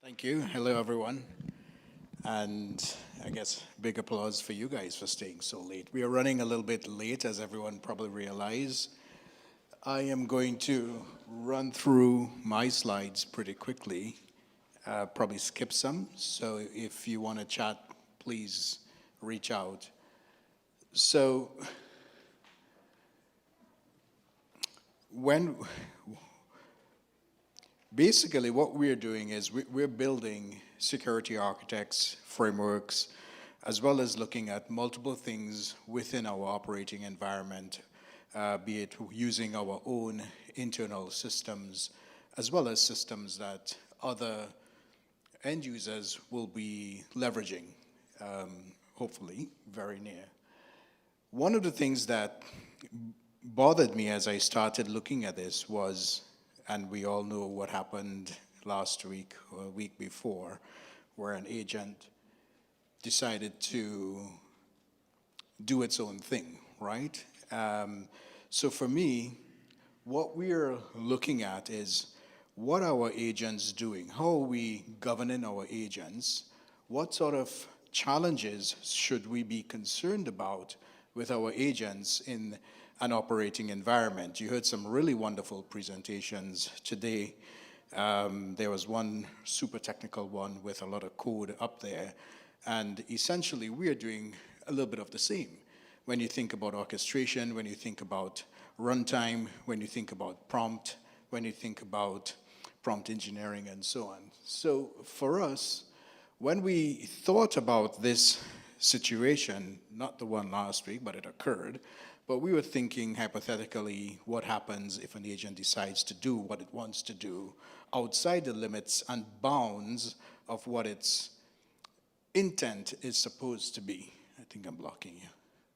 Thank you. Hello, everyone. And I guess big applause for you guys for staying so late. We are running a little bit late, as everyone probably realize. I am going to run through my slides pretty quickly, probably skip some. So if you want to chat, please reach out. So when basically what we're doing is we're building security architects, frameworks, as well as looking at multiple things within our operating environment, be it using our own internal systems, as well as systems that other end users will be leveraging, hopefully very near. One of the things that bothered me as I started looking at this was, and we all know what happened last week or a week before, where an agent decided to do its own thing, right? So for me, what we're looking at is what are our agents doing? How are we governing our agents? What sort of challenges should we be concerned about with our agents in an operating environment? You heard some really wonderful presentations today. There was one super technical one with a lot of code up there. And essentially, we are doing a little bit of the same. When you think about orchestration, when you think about runtime, when you think about prompt, when you think about prompt engineering, and so on. So for us, when we thought about this situation, not the one last week, but it occurred, but we were thinking hypothetically, what happens if an agent decides to do what it wants to do outside the limits and bounds of what its intent is supposed to be? I think I'm blocking you.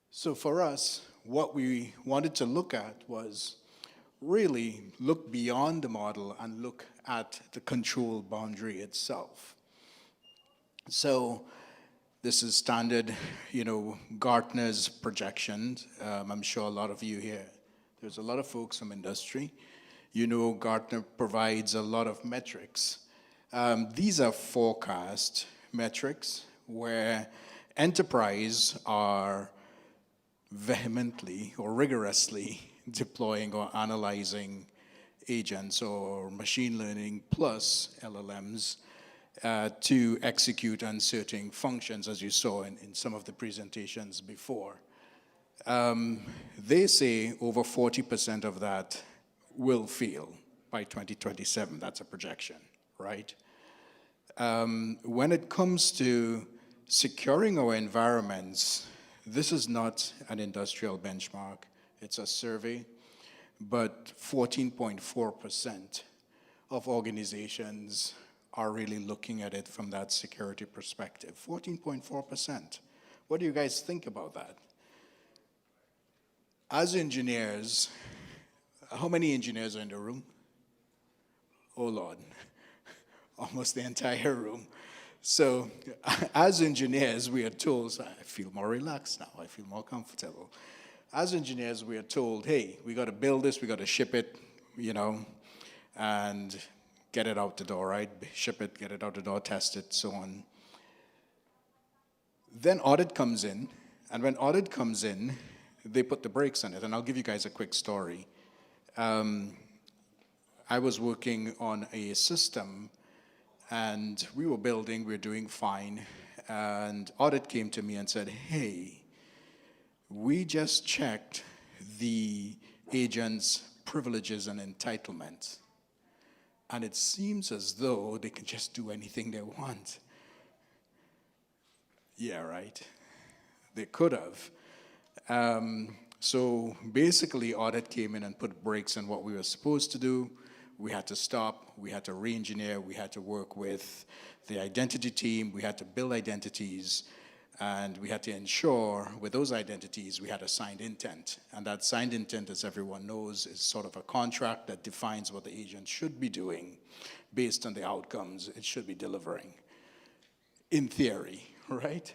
So for us, what we wanted to look at was really look beyond the model and look at the control boundary itself. So this is standard, Gartner's projections. I'm sure a lot of you here, there's a lot of folks from industry. Gartner provides a lot of metrics. These are forecast metrics where enterprise are vehemently or rigorously deploying or analyzing agents or machine learning plus LLMs to execute uncertain functions, as you saw in some of the presentations before. They say over 40% of that will fail by 2027. That's a projection, right? When it comes to securing our environments, this is not an industrial benchmark. It's a survey, but 14.4% of organizations are really looking at it from that security perspective. 14.4%. What do you guys think about that? As engineers, how many engineers are in the room? Oh Lord, almost the entire room. So as engineers, we are told, I feel more relaxed now, I feel more comfortable. As engineers, we are told, hey, we got to build this, we got to ship it, and get it out the door, right? Ship it, get it out the door, test it, so on. Then audit comes in, and when audit comes in, they put the brakes on it. And I'll give you guys a quick story. I was working on a system, and we were doing fine, and audit came to me and said, hey, we just checked the agent's privileges and entitlements. And it seems as though they can just do anything they want. Yeah, right. They could have. So basically, audit came in and put brakes on what we were supposed to do. We had to stop. We had to re-engineer. We had to work with the identity team. We had to build identities. And we had to ensure with those identities, we had a signed intent. And that signed intent, as everyone knows, is sort of a contract that defines what the agent should be doing based on the outcomes it should be delivering, in theory, right?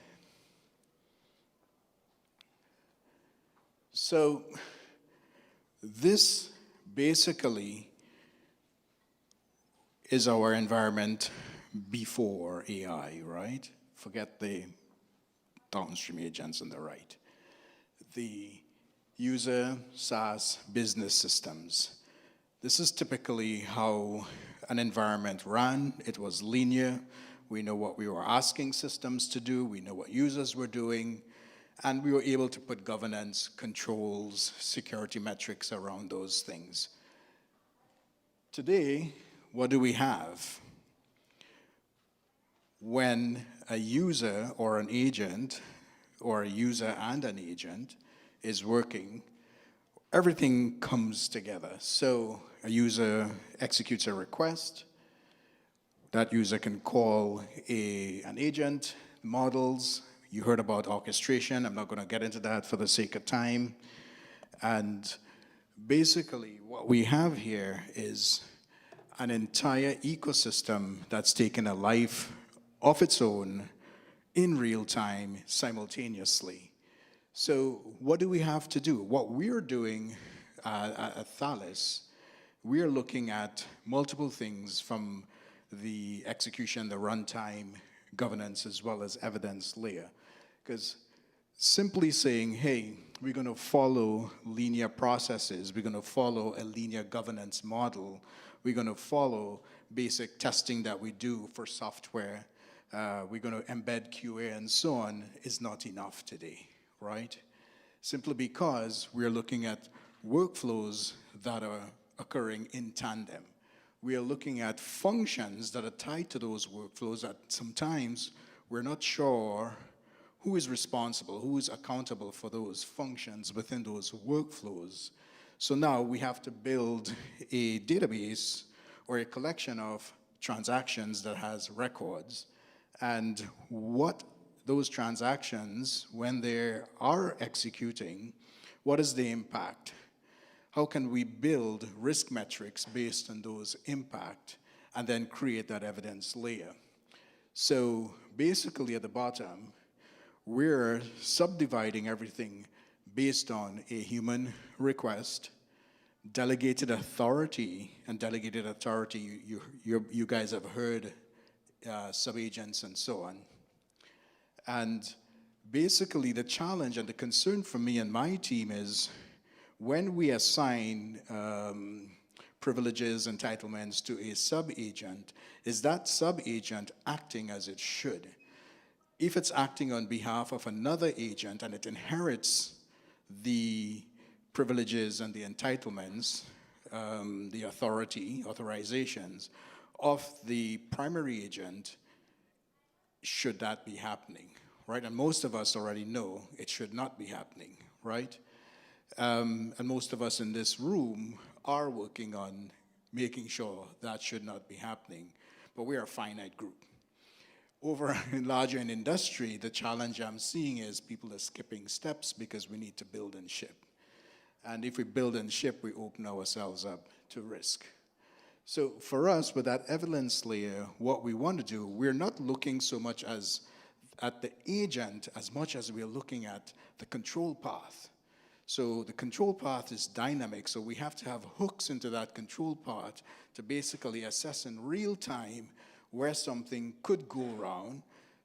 So this basically is our environment before AI, right? Forget the downstream agents on the right. The user SaaS business systems. This is typically how an environment ran. It was linear. We know what we were asking systems to do. We know what users were doing. And we were able to put governance, controls, security metrics around those things. Today, what do we have? When a user or an agent, or a user and an agent, is working, everything comes together. So a user executes a request. That user can call an agent, models. You heard about orchestration. I'm not going to get into that for the sake of time. And basically, what we have here is an entire ecosystem that's taken a life of its own in real time, simultaneously. So what do we have to do? What we're doing at Thales, we're looking at multiple things from the execution, the runtime, governance, as well as evidence layer. Because simply saying, hey, we're going to follow linear processes, we're going to follow a linear governance model, we're going to follow basic testing that we do for software, we're going to embed QA and so on, is not enough today, right? Simply because we're looking at workflows that are occurring in tandem. We are looking at functions that are tied to those workflows that sometimes we're not sure who is responsible, who is accountable for those functions within those workflows. So now we have to build a database or a collection of transactions that has records, and what those transactions, when they are executing, what is the impact? How can we build risk metrics based on those impact and then create that evidence layer? So basically at the bottom, we're subdividing everything based on a human request, delegated authority, and delegated authority, you guys have heard sub-agents and so on. And basically the challenge and the concern for me and my team is when we assign privileges, entitlements to a sub-agent, is that sub-agent acting as it should? If it's acting on behalf of another agent and it inherits the privileges and the entitlements, the authorizations of the primary agent, should that be happening, right? And most of us already know it should not be happening, right? And most of us in this room are working on making sure that should not be happening, but we are a finite group. Over larger in industry, the challenge I'm seeing is people are skipping steps because we need to build and ship. And if we build and ship, we open ourselves up to risk. So for us, with that evidence layer, what we want to do, we're not looking so much as at the agent as much as we're looking at the control path. So the control path is dynamic, so we have to have hooks into that control path to basically assess in real time where something could go wrong,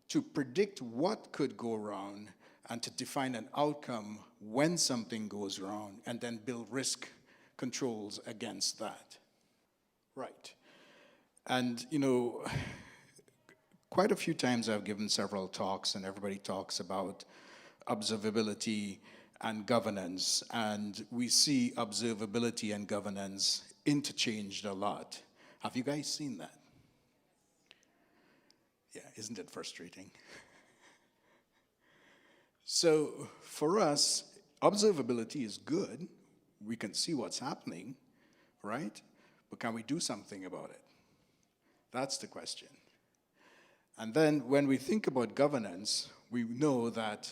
to predict what could go wrong, and to define an outcome when something goes wrong, and then build risk controls against that. Right. And, you know, quite a few times I've given several talks, and everybody talks about observability and governance, and we see observability and governance interchanged a lot. Have you guys seen that? Yeah, isn't it frustrating? So for us, observability is good. We can see what's happening, right? But can we do something about it? That's the question. And then when we think about governance, we know that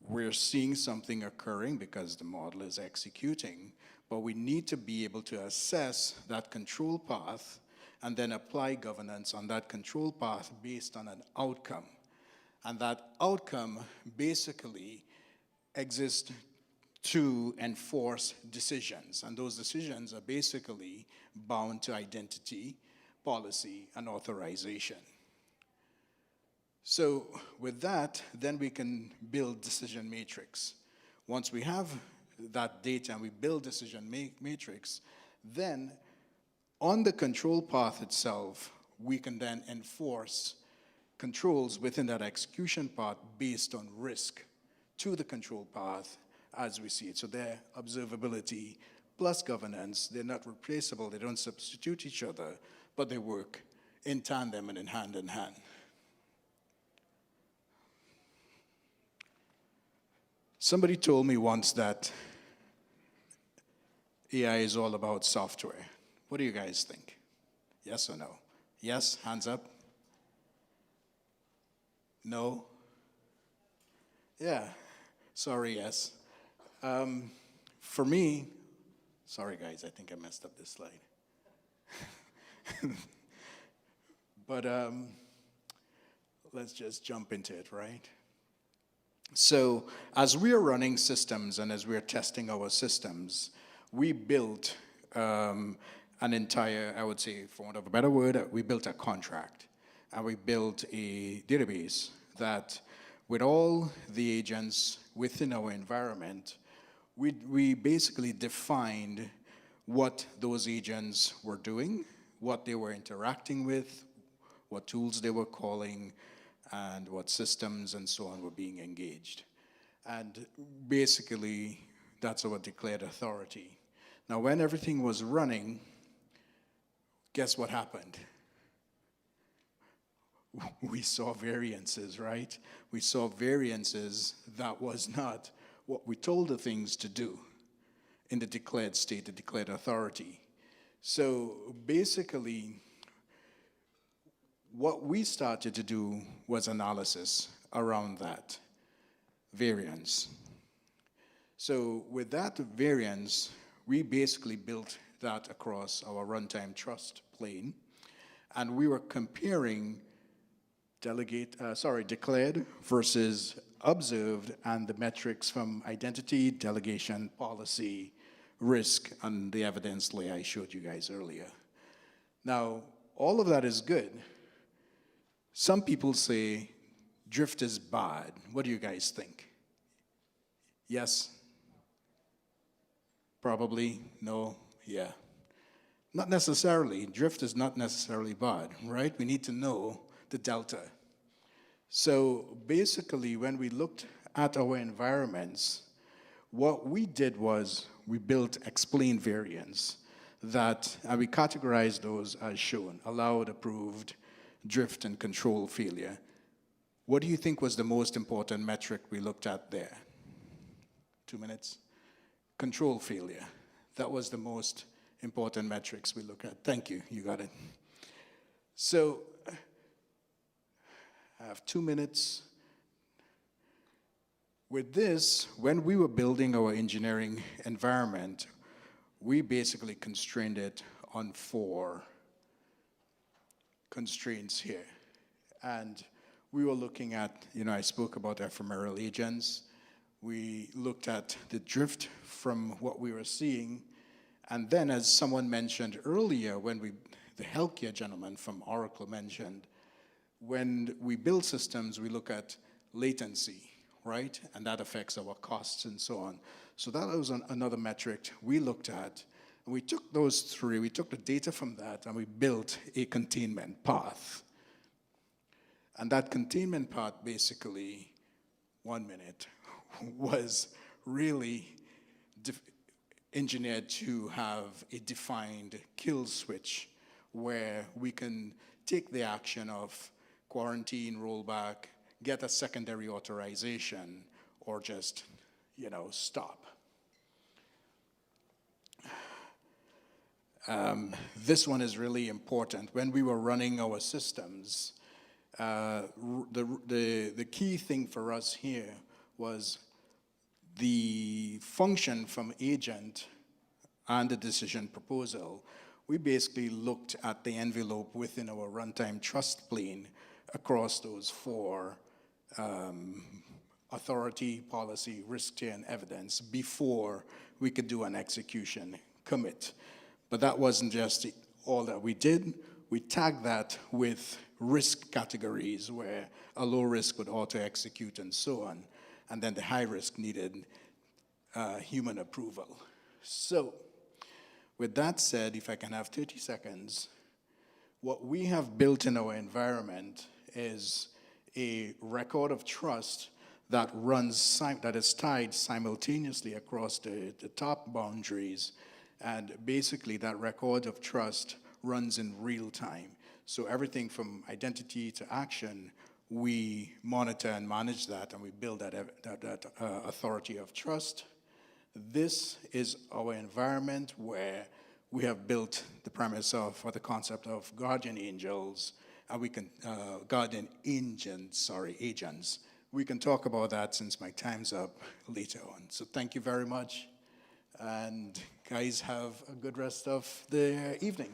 we're seeing something occurring because the model is executing, but we need to be able to assess that control path and then apply governance on that control path based on an outcome. And that outcome basically exists to enforce decisions. And those decisions are basically bound to identity, policy, and authorization. So with that, then we can build decision matrix. Once we have that data and we build decision matrix, then on the control path itself, we can then enforce controls within that execution path based on risk to the control path as we see it. So they're observability plus governance. They're not replaceable. They don't substitute each other, but they work in tandem and in hand in hand. Somebody told me once that AI is all about software. What do you guys think? Yes or no? Yes, hands up. No? Yeah, sorry, yes. For me, sorry guys, I think I messed up this slide. But let's just jump into it, right? So as we are running systems and as we are testing our systems, we built an entire, I would say, for want of a better word, we built a contract. And we built a database that with all the agents within our environment, we basically defined what those agents were doing, what they were interacting with, what tools they were calling, and what systems and so on were being engaged. And basically, that's our declared authority. Now, when everything was running, guess what happened? We saw variances, right? We saw variances that was not what we told the things to do in the declared state, the declared authority. So basically, what we started to do was analysis around that variance. So with that variance, we basically built that across our runtime trust plane, and we were comparing declared versus observed, and the metrics from identity, delegation, policy, risk, and the evidence layer I showed you guys earlier. Now, all of that is good. Some people say drift is bad. What do you guys think? Yes? Probably? No? Yeah. Not necessarily. Drift is not necessarily bad, right? We need to know the delta. So basically, when we looked at our environments, what we did was we built explain variance that, and we categorized those as shown: allowed, approved, drift, and control failure. What do you think was the most important metric we looked at there? 2 minutes. Control failure. That was the most important metrics we look at. Thank you, you got it. So, I have 2 minutes. With this, when we were building our engineering environment, we basically constrained it on 4 constraints here. And we were looking at, I spoke about ephemeral agents. We looked at the drift from what we were seeing. And then, as someone mentioned earlier, the healthcare gentleman from Oracle mentioned, when we build systems, we look at latency, right? And that affects our costs and so on. So that was another metric we looked at. And we took those 3, we took the data from that, and we built a containment path. And that containment path, basically, 1 minute, was really engineered to have a defined kill switch where we can take the action of quarantine, rollback, get a secondary authorization, or just, stop. This one is really important. When we were running our systems, the key thing for us here was the function from agent and the decision proposal. We basically looked at the envelope within our runtime trust plane across those 4 authority, policy, risk tier, and evidence before we could do an execution commit. But that wasn't just all that we did. we tag that with risk categories where a low risk would auto-execute and so on, and then the high risk needed human approval. So, with that said, if I can have 30 seconds, what we have built in our environment is a record of trust that runs, that is tied simultaneously across the top boundaries. And basically that record of trust runs in real time. So everything from identity to action, we monitor and manage that, and we build that authority of trust. This is our environment where we have built the premise of, or the concept of guardian angels, and we can, agents. We can talk about that since my time's up later on. So thank you very much, and guys have a good rest of the evening.